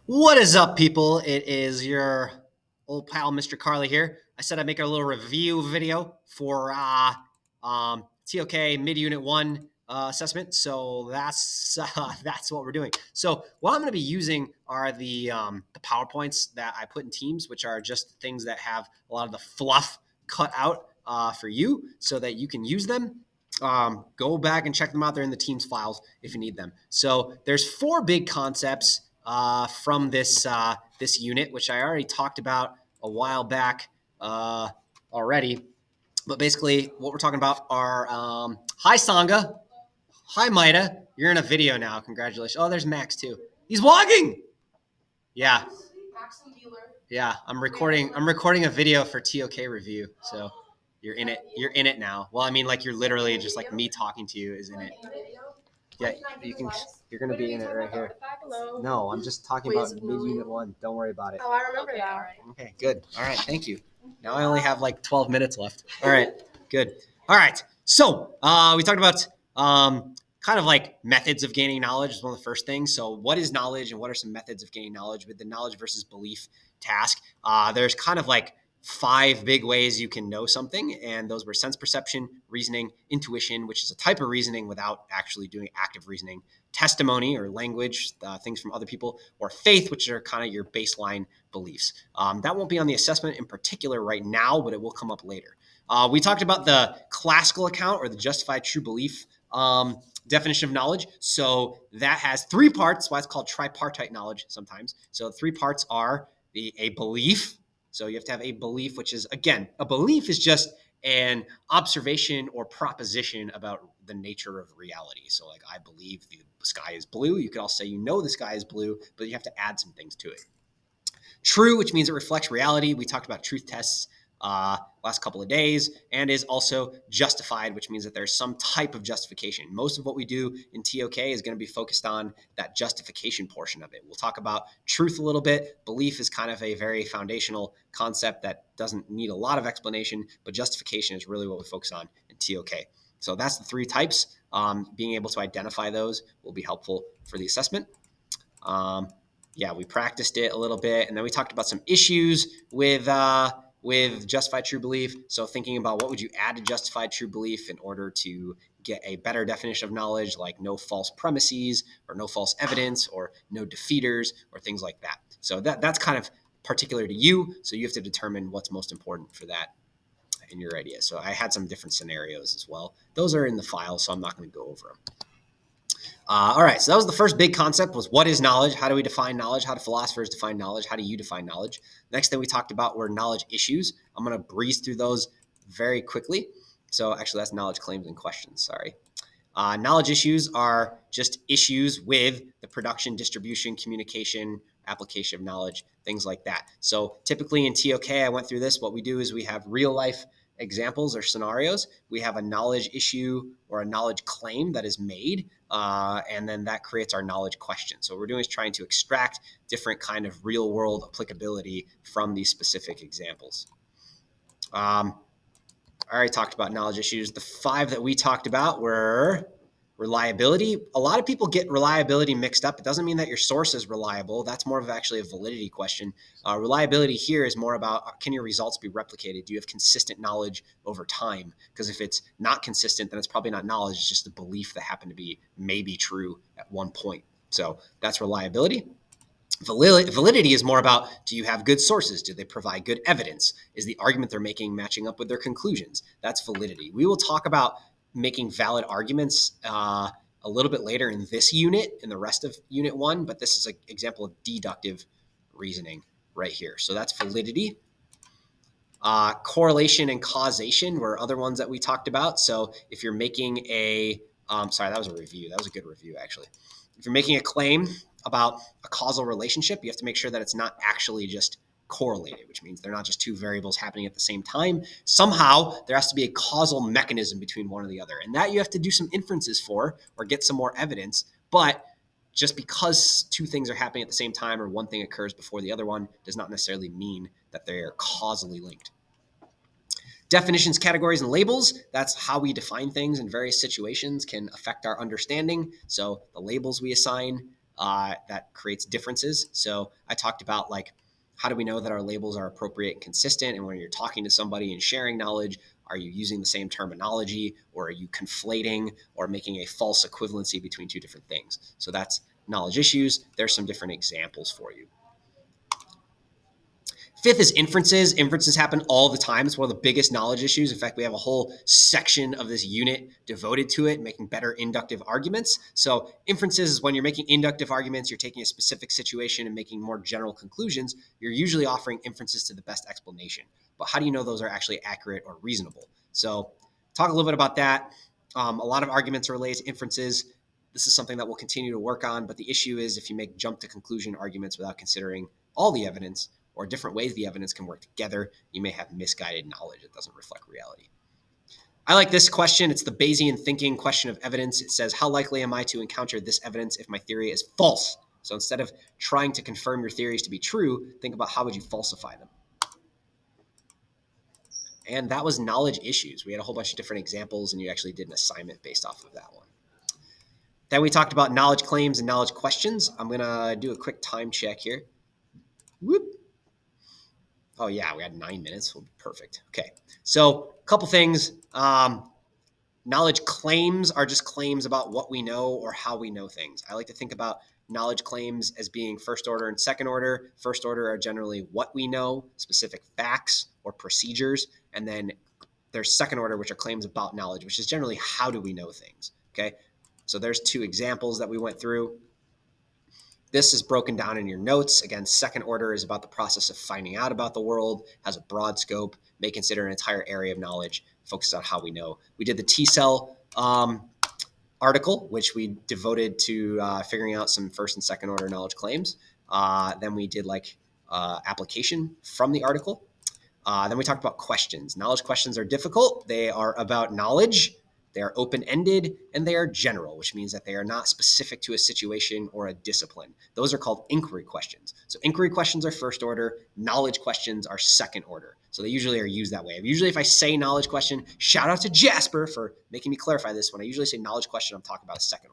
What is up, people? It is your old pal, Mr. Carly here. I said I'd make a little review video for TOK Mid-Unit 1 assessment, so that's what we're doing. So what I'm going to be using are the PowerPoints that I put in Teams, which are just things that have a lot of the fluff cut out for you so that you can use them. Go back and check them out. They're in the Teams files if you need them. So there's four big concepts from this unit, which I already talked about a while back already. But basically, what we're talking about are hi Sangha, hi Maida. You're in a video now. Congratulations. Oh, there's Max too. He's vlogging. Yeah. Yeah, I'm recording. I'm recording a video for TOK review. So you're in it. You're in it now. Well, I mean, like you're literally just like me talking to you is in it. Yeah, you can. You're gonna be in it right here. No, I'm just talking about mid-unit 1. Don't worry about it. Oh, I remember that. Okay, good. All right, thank you. Now I only have like 12 minutes left. All right, good. All right, so we talked about kind of like methods of gaining knowledge is one of the first things. So what is knowledge and what are some methods of gaining knowledge with the knowledge versus belief task? There's kind of like 5 big ways you can know something, and those were sense perception, reasoning, intuition, which is a type of reasoning without actually doing active reasoning, testimony or language, things from other people, or faith, which are kind of your baseline beliefs. That won't be on the assessment in particular right now, but it will come up later. We talked about the classical account or the justified true belief definition of knowledge. So that has 3 parts. Why it's called tripartite knowledge sometimes. So 3 parts are a belief. So you have to have a belief, which is, again, a belief is just an observation or proposition about the nature of reality. So like, I believe the sky is blue. You could also say, you know, the sky is blue, but you have to add some things to it. True, which means it reflects reality. We talked about truth tests last couple of days, and is also justified, which means that there's some type of justification. Most of what we do in TOK is going to be focused on that justification portion of it. We'll talk about truth a little bit. Belief is kind of a very foundational concept that doesn't need a lot of explanation, but justification is really what we focus on in TOK. So that's the 3 types. Being able to identify those will be helpful for the assessment. Yeah, we practiced it a little bit, and then we talked about some issues with justified true belief. So thinking about what would you add to justified true belief in order to get a better definition of knowledge, like no false premises or no false evidence or no defeaters or things like that. So that's kind of particular to you. So you have to determine what's most important for that in your idea. So I had some different scenarios as well. Those are in the file, so I'm not going to go over them. All right, so that was the first big concept, was what is knowledge? How do we define knowledge? How do philosophers define knowledge? How do you define knowledge? Next thing we talked about were knowledge issues. I'm going to breeze through those very quickly. So actually, that's knowledge claims and questions, sorry. Knowledge issues are just issues with the production, distribution, communication, application of knowledge, things like that. So typically in TOK, I went through this. What we do is we have real life examples or scenarios. We have a knowledge issue or a knowledge claim that is made, and then that creates our knowledge question. So what we're doing is trying to extract different kind of real world applicability from these specific examples. I already talked about knowledge issues. The 5 that we talked about were reliability. A lot of people get reliability mixed up. It doesn't mean that your source is reliable. That's more of actually a validity question. Reliability here is more about, can your results be replicated? Do you have consistent knowledge over time? Because if it's not consistent, then it's probably not knowledge. It's just a belief that happened to be maybe true at one point. So that's reliability. Validity is more about, do you have good sources? Do they provide good evidence? Is the argument they're making matching up with their conclusions? That's validity. We will talk about making valid arguments a little bit later in this unit, in the rest of unit 1, but this is an example of deductive reasoning right here. So that's validity. Correlation and causation were other ones that we talked about. So if you're making a, sorry, that was a review. That was a good review, actually. If you're making a claim about a causal relationship, you have to make sure that it's not actually just correlated, which means they're not just 2 variables happening at the same time. Somehow there has to be a causal mechanism between one or the other. And that you have to do some inferences for or get some more evidence. But just because 2 things are happening at the same time or one thing occurs before the other one does not necessarily mean that they are causally linked. Definitions, categories, and labels, that's how we define things in various situations, can affect our understanding. So the labels we assign that creates differences. So I talked about like, how do we know that our labels are appropriate and consistent? And when you're talking to somebody and sharing knowledge, are you using the same terminology, or are you conflating or making a false equivalency between two different things? So that's knowledge issues. There's some different examples for you. Fifth is inferences. Inferences happen all the time. It's one of the biggest knowledge issues. In fact, we have a whole section of this unit devoted to it, making better inductive arguments. So inferences is when you're making inductive arguments, you're taking a specific situation and making more general conclusions. You're usually offering inferences to the best explanation. But how do you know those are actually accurate or reasonable? So talk a little bit about that. A lot of arguments are related to inferences. This is something that we'll continue to work on. But the issue is if you make jump to conclusion arguments without considering all the evidence, or different ways the evidence can work together, you may have misguided knowledge that doesn't reflect reality. I like this question. It's the Bayesian thinking question of evidence. It says, how likely am I to encounter this evidence if my theory is false? So instead of trying to confirm your theories to be true, think about how would you falsify them? And that was knowledge issues. We had a whole bunch of different examples, and you actually did an assignment based off of that one. Then we talked about knowledge claims and knowledge questions. I'm going to do a quick time check here. Whoop. Oh, yeah, we had 9 minutes. Well, perfect. Okay. So a couple things. Knowledge claims are just claims about what we know or how we know things. I like to think about knowledge claims as being first order and second order. First order are generally what we know, specific facts or procedures. And then there's second order, which are claims about knowledge, which is generally how do we know things. Okay. So there's two examples that we went through. This is broken down in your notes. Again, second order is about the process of finding out about the world, has a broad scope, may consider an entire area of knowledge, focused on how we know. We did the T-cell article, which we devoted to figuring out some first and second order knowledge claims. Then we did like application from the article. Then we talked about questions. Knowledge questions are difficult. They are about knowledge. They are open-ended, and they are general, which means that they are not specific to a situation or a discipline. Those are called inquiry questions. So inquiry questions are first order. Knowledge questions are second order. So they usually are used that way. Usually if I say knowledge question, shout out to Jasper for making me clarify this. When I usually say knowledge question, I'm talking about a second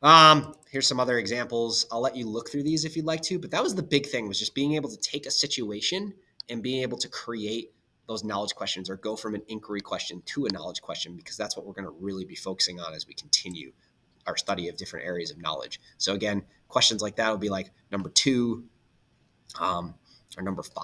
order. Here's some other examples. I'll let you look through these if you'd like to, but that was the big thing, was just being able to take a situation and being able to create those knowledge questions or go from an inquiry question to a knowledge question, because that's what we're going to really be focusing on as we continue our study of different areas of knowledge. So again, questions like that will be like number 2 or number 5.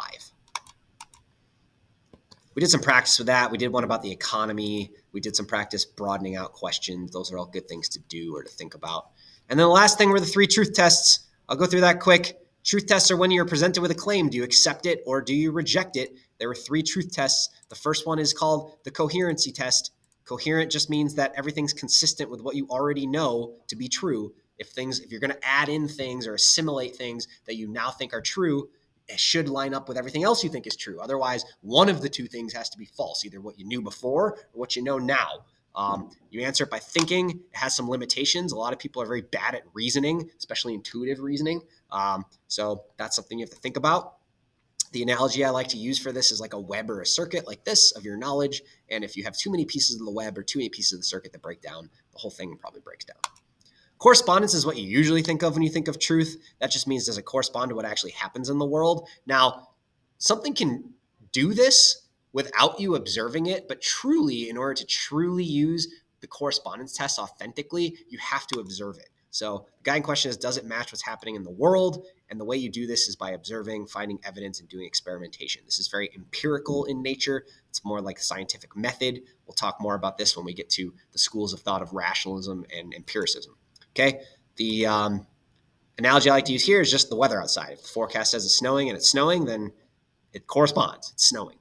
We did some practice with that. We did one about the economy. We did some practice broadening out questions. Those are all good things to do or to think about. And then the last thing were the 3 truth tests. I'll go through that quick. Truth tests are when you're presented with a claim. Do you accept it or do you reject it? There were 3 truth tests. The first one is called the coherency test. Coherent just means that everything's consistent with what you already know to be true. If you're going to add in things or assimilate things that you now think are true, it should line up with everything else you think is true. Otherwise, one of the 2 things has to be false, either what you knew before or what you know now. You answer it by thinking. It has some limitations. A lot of people are very bad at reasoning, especially intuitive reasoning. So that's something you have to think about. The analogy I like to use for this is like a web or a circuit like this of your knowledge. And if you have too many pieces of the web or too many pieces of the circuit that break down, the whole thing probably breaks down. Correspondence is what you usually think of when you think of truth. That just means, does it correspond to what actually happens in the world? Now, something can do this without you observing it, but truly, in order to truly use the correspondence test authentically, you have to observe it. So the guiding question is, does it match what's happening in the world? And the way you do this is by observing, finding evidence, and doing experimentation. This is very empirical in nature. It's more like a scientific method. We'll talk more about this when we get to the schools of thought of rationalism and empiricism. Okay, the analogy I like to use here is just the weather outside. If the forecast says it's snowing and it's snowing, then it corresponds. It's snowing.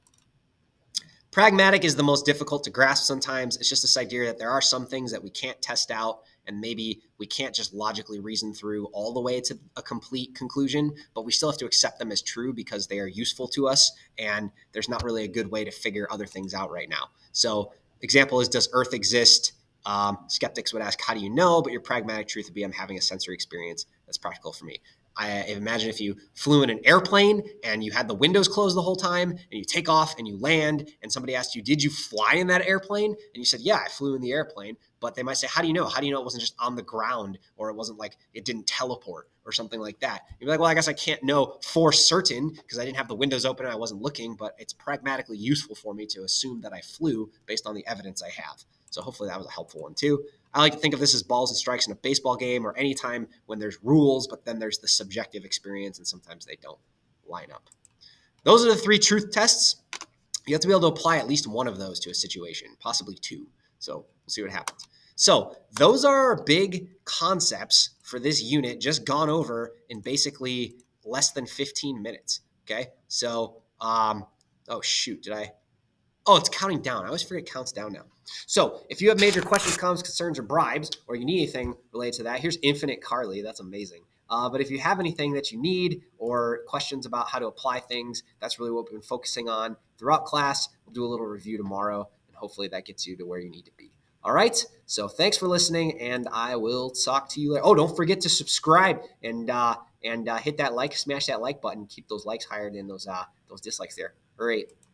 Pragmatic is the most difficult to grasp sometimes. It's just this idea that there are some things that we can't test out, and maybe we can't just logically reason through all the way to a complete conclusion, but we still have to accept them as true because they are useful to us, and there's not really a good way to figure other things out right now. So example is, does Earth exist? Skeptics would ask, how do you know? But your pragmatic truth would be, I'm having a sensory experience that's practical for me. I imagine if you flew in an airplane and you had the windows closed the whole time and you take off and you land and somebody asked you, did you fly in that airplane? And you said, yeah, I flew in the airplane. But they might say, how do you know? How do you know it wasn't just on the ground or it wasn't like it didn't teleport or something like that? You'd be like, well, I guess I can't know for certain because I didn't have the windows open and I wasn't looking, but it's pragmatically useful for me to assume that I flew based on the evidence I have. So hopefully that was a helpful one too. I like to think of this as balls and strikes in a baseball game or any time when there's rules, but then there's the subjective experience, and sometimes they don't line up. Those are the 3 truth tests. You have to be able to apply at least one of those to a situation, possibly 2. So we'll see what happens. So those are our big concepts for this unit, just gone over in basically less than 15 minutes. Okay. So, oh shoot, did I? Oh, it's counting down. I always forget it counts down now. So if you have major questions, comments, concerns, or bribes, or you need anything related to that, here's Infinite Carly. That's amazing. But if you have anything that you need or questions about how to apply things, that's really what we've been focusing on throughout class. We'll do a little review tomorrow, and hopefully that gets you to where you need to be. All right. So thanks for listening, and I will talk to you later. Oh, don't forget to subscribe and hit that like, smash that like button. Keep those likes higher than those dislikes there. All right.